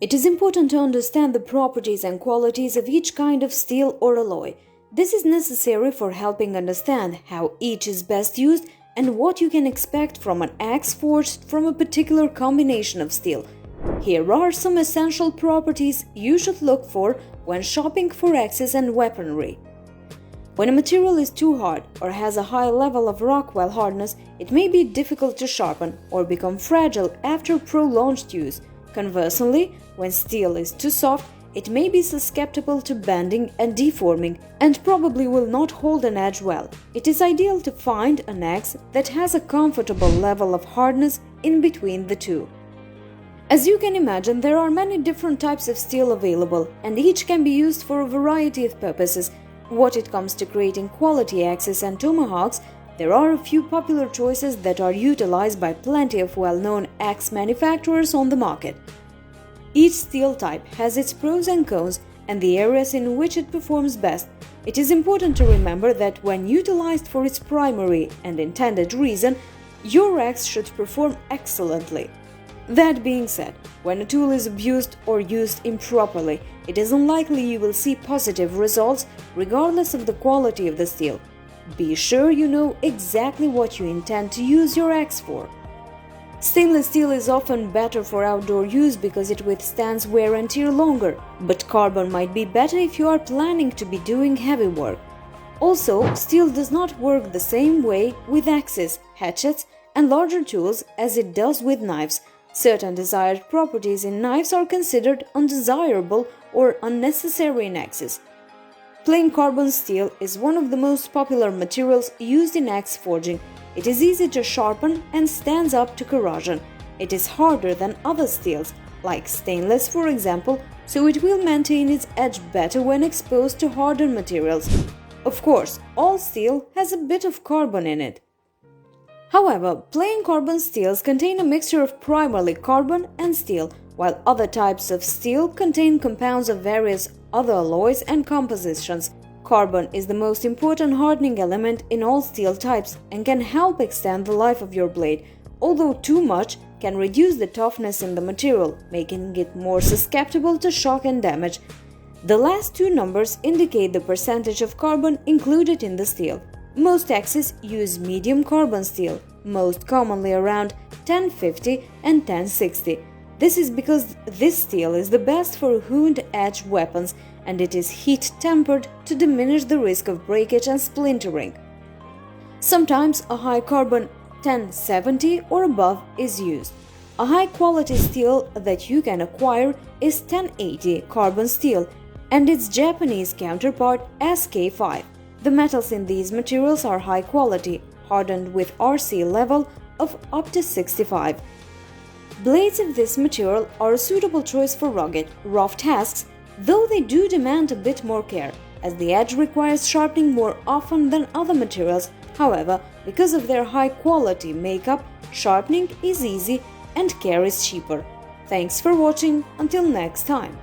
It is important to understand the properties and qualities of each kind of steel or alloy. This is necessary for helping understand how each is best used and what you can expect from an axe forged from a particular combination of steel. Here are some essential properties you should look for when shopping for axes and weaponry. When a material is too hard or has a high level of Rockwell hardness, it may be difficult to sharpen or become fragile after prolonged use. Conversely, when steel is too soft, it may be susceptible to bending and deforming and probably will not hold an edge well. It is ideal to find an axe that has a comfortable level of hardness in between the two. As you can imagine, there are many different types of steel available, and each can be used for a variety of purposes. When it comes to creating quality axes and tomahawks, there are a few popular choices that are utilized by plenty of well-known axe manufacturers on the market. Each steel type has its pros and cons and the areas in which it performs best. It is important to remember that when utilized for its primary and intended reason, your axe should perform excellently. That being said, when a tool is abused or used improperly, it is unlikely you will see positive results regardless of the quality of the steel. Be sure you know exactly what you intend to use your axe for. Stainless steel is often better for outdoor use because it withstands wear and tear longer, but carbon might be better if you are planning to be doing heavy work. Also, steel does not work the same way with axes, hatchets, and larger tools as it does with knives. Certain desired properties in knives are considered undesirable or unnecessary in axes. Plain carbon steel is one of the most popular materials used in axe forging. It is easy to sharpen and stands up to corrosion. It is harder than other steels, like stainless for example, so it will maintain its edge better when exposed to harder materials. Of course, all steel has a bit of carbon in it. However, plain carbon steels contain a mixture of primarily carbon and steel, while other types of steel contain compounds of various other alloys and compositions. Carbon is the most important hardening element in all steel types and can help extend the life of your blade, although too much can reduce the toughness in the material, making it more susceptible to shock and damage. The last two numbers indicate the percentage of carbon included in the steel. Most axes use medium carbon steel, most commonly around 1050 and 1060. This is because this steel is the best for wound-edge weapons and it is heat-tempered to diminish the risk of breakage and splintering. Sometimes a high carbon 1070 or above is used. A high-quality steel that you can acquire is 1080 carbon steel and its Japanese counterpart SK5. The metals in these materials are high quality, hardened with RC level of up to 65. Blades of this material are a suitable choice for rugged, rough tasks, though they do demand a bit more care, as the edge requires sharpening more often than other materials. However, because of their high quality makeup, sharpening is easy and care is cheaper. Thanks for watching. Until next time.